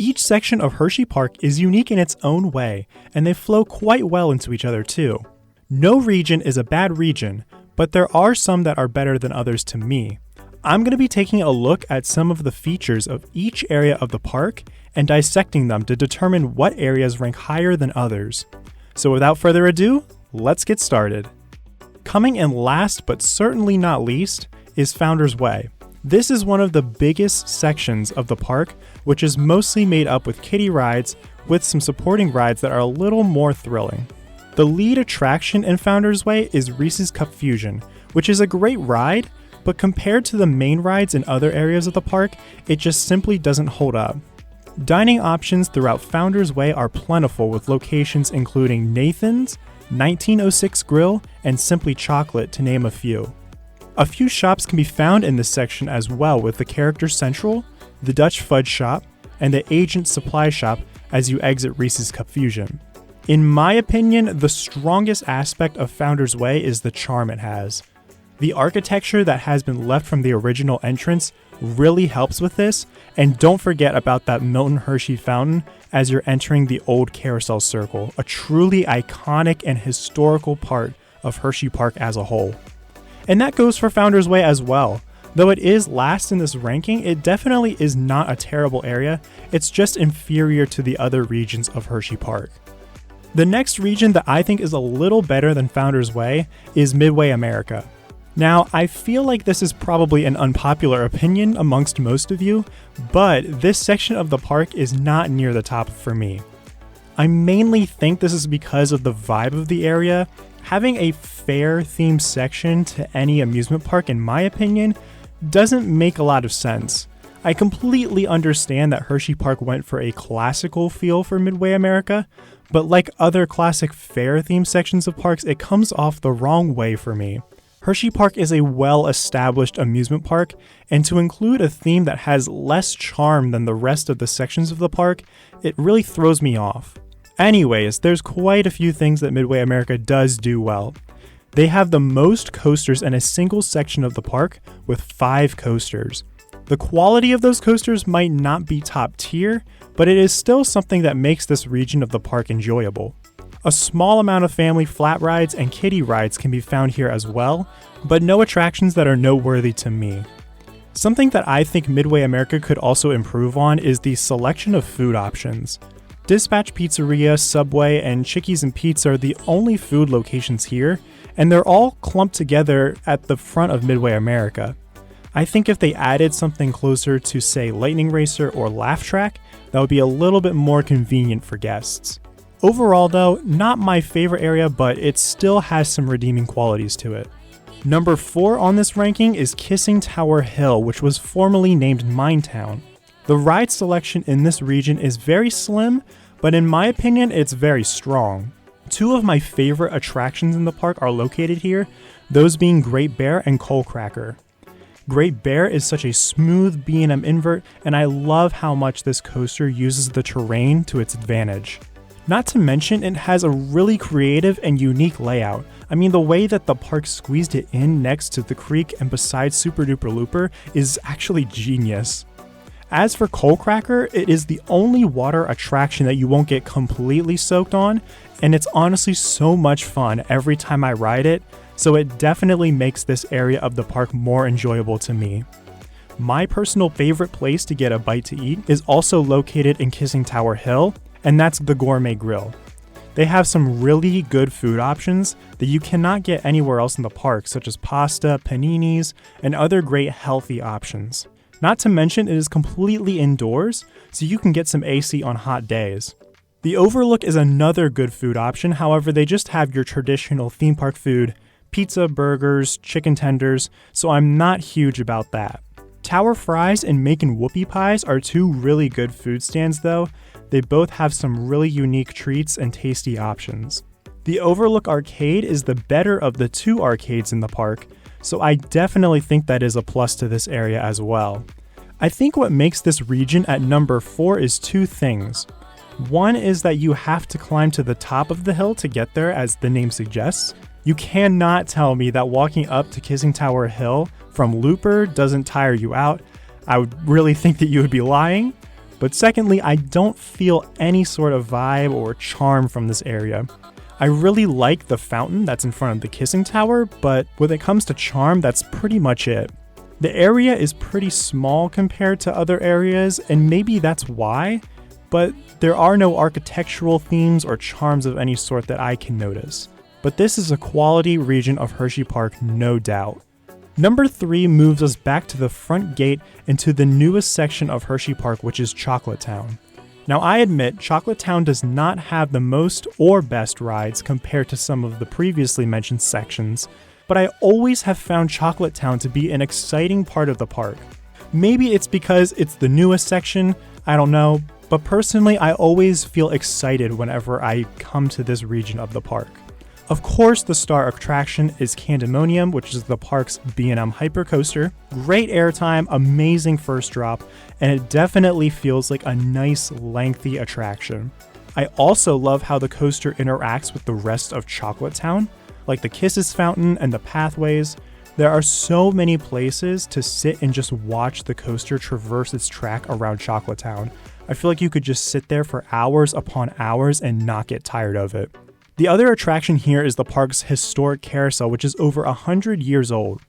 Each section of Hersheypark is unique in its own way, and they flow quite well into each other too. No region is a bad region, but there are some that are better than others to me. I'm going to be taking a look at some of the features of each area of the park and dissecting them to determine what areas rank higher than others. So without further ado, let's get started. Coming in last but certainly not least is Founder's Way. This is one of the biggest sections of the park, which is mostly made up with kiddie rides with some supporting rides that are a little more thrilling. The lead attraction in Founder's Way is Reese's Cup Fusion, which is a great ride, but compared to the main rides in other areas of the park, it just simply doesn't hold up. Dining options throughout Founder's Way are plentiful with locations including Nathan's, 1906 Grill, and Simply Chocolate to name a few. A few shops can be found in this section as well with the Character Central, the Dutch Fudge Shop, and the Agent Supply Shop as you exit Reese's Cup Fusion. In my opinion, the strongest aspect of Founder's Way is the charm it has. The architecture that has been left from the original entrance really helps with this, and don't forget about that Milton Hershey fountain as you're entering the old Carousel Circle, a truly iconic and historical part of Hersheypark as a whole. And that goes for Founder's Way as well. Though it is last in this ranking, it definitely is not a terrible area, it's just inferior to the other regions of Hersheypark. The next region that I think is a little better than Founder's Way is Midway America. Now, I feel like this is probably an unpopular opinion amongst most of you, but this section of the park is not near the top for me. I mainly think this is because of the vibe of the area. Having a fair-themed section to any amusement park, in my opinion, doesn't make a lot of sense. I completely understand that Hersheypark went for a classical feel for Midway America, but like other classic fair-themed sections of parks, it comes off the wrong way for me. Hersheypark is a well-established amusement park, and to include a theme that has less charm than the rest of the sections of the park, it really throws me off. Anyways, there's quite a few things that Midway America does do well. They have the most coasters in a single section of the park, with 5 coasters. The quality of those coasters might not be top tier, but it is still something that makes this region of the park enjoyable. A small amount of family flat rides and kiddie rides can be found here as well, but no attractions that are noteworthy to me. Something that I think Midway America could also improve on is the selection of food options. Dispatch Pizzeria, Subway, and Chickies and Pizza are the only food locations here, and they're all clumped together at the front of Midway America. I think if they added something closer to, say, Lightning Racer or Laugh Track, that would be a little bit more convenient for guests. Overall though, not my favorite area, but it still has some redeeming qualities to it. Number 4 on this ranking is Kissing Tower Hill, which was formerly named Minetown. The ride selection in this region is very slim, but in my opinion, it's very strong. 2 of my favorite attractions in the park are located here, those being Great Bear and Coal Cracker. Great Bear is such a smooth B&M invert, and I love how much this coaster uses the terrain to its advantage. Not to mention, it has a really creative and unique layout. I mean, the way that the park squeezed it in next to the creek and beside Super Duper Looper is actually genius. As for Coal Cracker, it is the only water attraction that you won't get completely soaked on, and it's honestly so much fun every time I ride it, so it definitely makes this area of the park more enjoyable to me. My personal favorite place to get a bite to eat is also located in Kissing Tower Hill, and that's the Gourmet Grill. They have some really good food options that you cannot get anywhere else in the park, such as pasta, paninis, and other great healthy options. Not to mention, it is completely indoors, so you can get some AC on hot days. The Overlook is another good food option, however, they just have your traditional theme park food, pizza, burgers, chicken tenders, so I'm not huge about that. Tower Fries and Macon Whoopie Pies are 2 really good food stands though. They both have some really unique treats and tasty options. The Overlook Arcade is the better of the 2 arcades in the park, so I definitely think that is a plus to this area as well. I think what makes this region at number 4 is 2 things. One is that you have to climb to the top of the hill to get there, as the name suggests. You cannot tell me that walking up to Kissing Tower Hill from Looper doesn't tire you out. I would really think that you would be lying. But secondly, I don't feel any sort of vibe or charm from this area. I really like the fountain that's in front of the kissing tower, but when it comes to charm, that's pretty much it. The area is pretty small compared to other areas, and maybe that's why, but there are no architectural themes or charms of any sort that I can notice. But this is a quality region of Hersheypark, no doubt. Number 3 moves us back to the front gate into the newest section of Hersheypark, which is CHOCOLATETOWN. Now I admit, CHOCOLATETOWN does not have the most or best rides compared to some of the previously mentioned sections, but I always have found CHOCOLATETOWN to be an exciting part of the park. Maybe it's because it's the newest section, I don't know, but personally I always feel excited whenever I come to this region of the park. Of course, the star attraction is Candemonium, which is the park's B&M hypercoaster. Great airtime, amazing first drop, and it definitely feels like a nice, lengthy attraction. I also love how the coaster interacts with the rest of CHOCOLATETOWN, like the Kisses fountain and the pathways. There are so many places to sit and just watch the coaster traverse its track around CHOCOLATETOWN. I feel like you could just sit there for hours upon hours and not get tired of it. The other attraction here is the park's historic carousel, which is over 100 years old.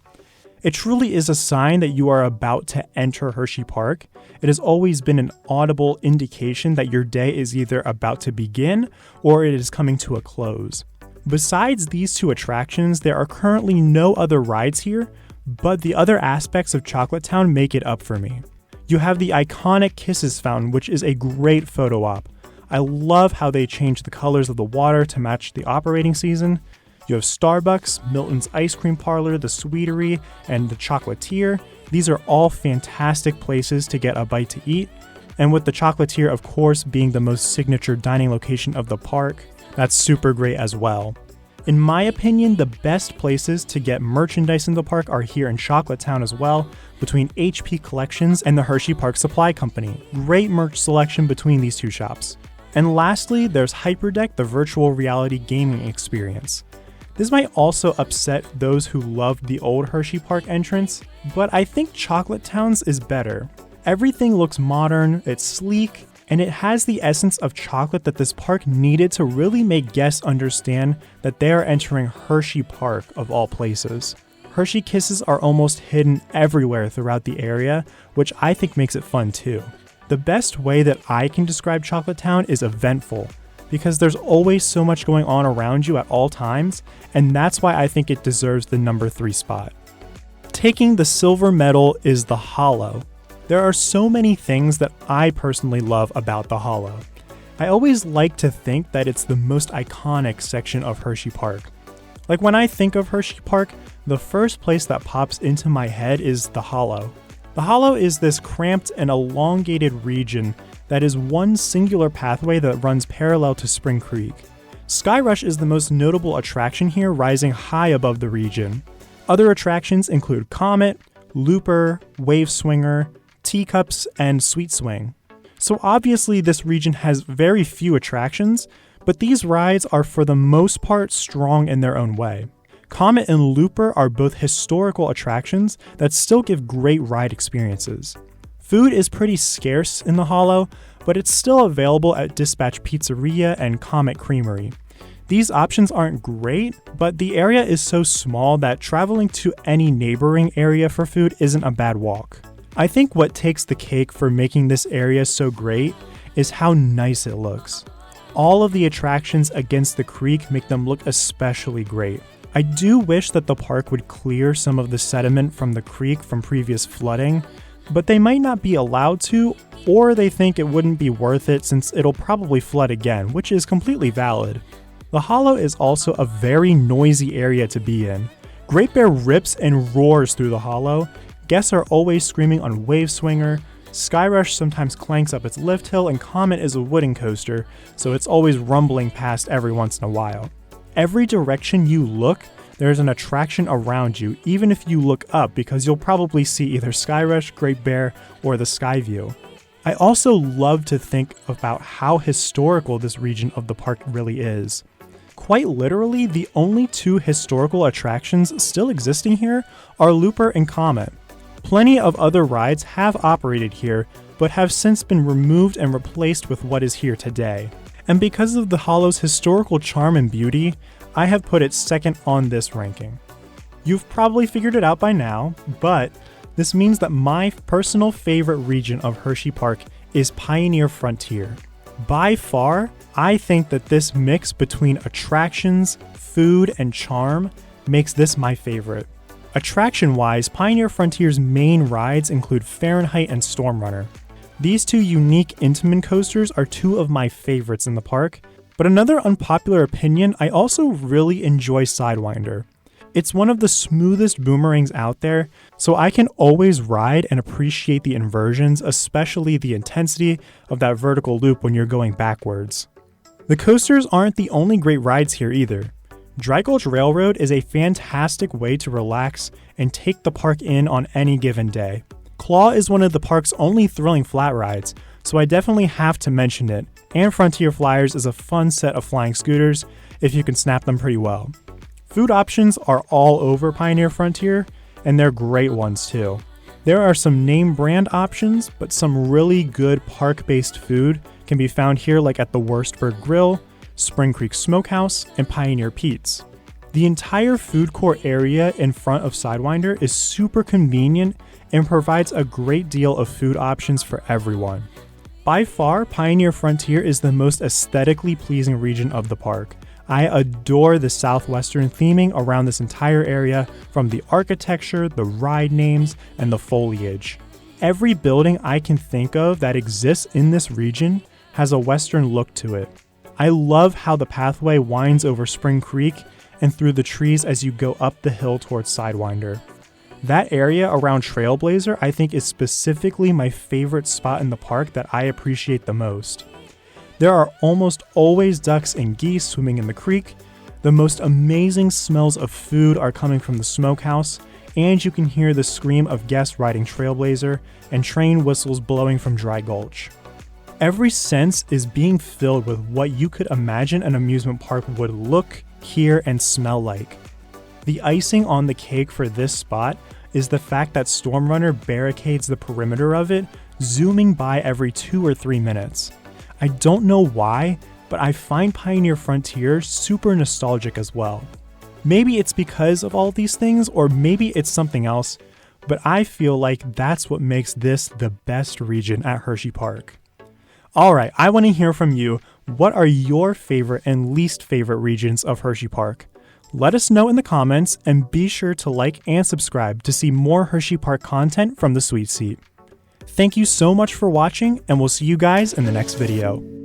It truly is a sign that you are about to enter Hersheypark. It has always been an audible indication that your day is either about to begin or it is coming to a close. Besides these two attractions, there are currently no other rides here, but the other aspects of CHOCOLATETOWN make it up for me. You have the iconic Kisses fountain, which is a great photo op. I love how they changed the colors of the water to match the operating season. You have Starbucks, Milton's Ice Cream Parlor, the Sweetery, and the Chocolatier. These are all fantastic places to get a bite to eat. And with the Chocolatier, of course, being the most signature dining location of the park, that's super great as well. In my opinion, the best places to get merchandise in the park are here in CHOCOLATETOWN as well, between HP Collections and the Hersheypark Supply Company. Great merch selection between these two shops. And lastly, there's Hyperdeck, the virtual reality gaming experience. This might also upset those who loved the old Hersheypark entrance, but I think CHOCOLATETOWN's is better. Everything looks modern, it's sleek, and it has the essence of chocolate that this park needed to really make guests understand that they are entering Hersheypark of all places. Hershey Kisses are almost hidden everywhere throughout the area, which I think makes it fun too. The best way that I can describe CHOCOLATETOWN is eventful, because there's always so much going on around you at all times, and that's why I think it deserves the number 3 spot. Taking the silver medal is the Hollow. There are so many things that I personally love about the Hollow. I always like to think that it's the most iconic section of Hersheypark. Like when I think of Hersheypark, the first place that pops into my head is the Hollow. The Hollow is this cramped and elongated region that is one singular pathway that runs parallel to Spring Creek. Skyrush is the most notable attraction here, rising high above the region. Other attractions include Comet, Looper, Wave Swinger, Teacups, and Sweet Swing. So obviously this region has very few attractions, but these rides are for the most part strong in their own way. Comet and Looper are both historical attractions that still give great ride experiences. Food is pretty scarce in the Hollow, but it's still available at Dispatch Pizzeria and Comet Creamery. These options aren't great, but the area is so small that traveling to any neighboring area for food isn't a bad walk. I think what takes the cake for making this area so great is how nice it looks. All of the attractions against the creek make them look especially great. I do wish that the park would clear some of the sediment from the creek from previous flooding, but they might not be allowed to, or they think it wouldn't be worth it since it'll probably flood again, which is completely valid. The Hollow is also a very noisy area to be in. Great Bear rips and roars through the Hollow, guests are always screaming on Wave Swinger, Skyrush sometimes clanks up its lift hill, and Comet is a wooden coaster, so it's always rumbling past every once in a while. Every direction you look, there's an attraction around you, even if you look up, because you'll probably see either Skyrush, Great Bear, or the Skyview. I also love to think about how historical this region of the park really is. Quite literally, the only 2 historical attractions still existing here are Looper and Comet. Plenty of other rides have operated here, but have since been removed and replaced with what is here today. And because of the Hollow's historical charm and beauty, I have put it second on this ranking. You've probably figured it out by now, but this means that my personal favorite region of Hersheypark is Pioneer Frontier. By far, I think that this mix between attractions, food, and charm makes this my favorite. Attraction-wise, Pioneer Frontier's main rides include Fahrenheit and Stormrunner. These two unique Intamin coasters are two of my favorites in the park, but another unpopular opinion, I also really enjoy Sidewinder. It's one of the smoothest boomerangs out there, so I can always ride and appreciate the inversions, especially the intensity of that vertical loop when you're going backwards. The coasters aren't the only great rides here either. Dry Gulch Railroad is a fantastic way to relax and take the park in on any given day. Claw is one of the park's only thrilling flat rides, so I definitely have to mention it, and Frontier Flyers is a fun set of flying scooters if you can snap them pretty well. Food options are all over Pioneer Frontier, and they're great ones too. There are some name brand options, but some really good park-based food can be found here, like at the Wurstberg Grill, Spring Creek Smokehouse, and Pioneer Pete's. The entire food court area in front of Sidewinder is super convenient and provides a great deal of food options for everyone. By far, Pioneer Frontier is the most aesthetically pleasing region of the park. I adore the southwestern theming around this entire area, from the architecture, the ride names, and the foliage. Every building I can think of that exists in this region has a western look to it. I love how the pathway winds over Spring Creek and through the trees as you go up the hill towards Sidewinder. That area around Trailblazer I think is specifically my favorite spot in the park that I appreciate the most. There are almost always ducks and geese swimming in the creek, the most amazing smells of food are coming from the smokehouse, and you can hear the scream of guests riding Trailblazer and train whistles blowing from Dry Gulch. Every sense is being filled with what you could imagine an amusement park would look, hear, and smell like. The icing on the cake for this spot is the fact that Stormrunner barricades the perimeter of it, zooming by every 2 or 3 minutes. I don't know why, but I find Pioneer Frontier super nostalgic as well. Maybe it's because of all these things, or maybe it's something else, but I feel like that's what makes this the best region at Hersheypark. Alright, I want to hear from you. What are your favorite and least favorite regions of Hersheypark? Let us know in the comments, and be sure to like and subscribe to see more Hersheypark content from the Sweet Seat. Thank you so much for watching, and we'll see you guys in the next video.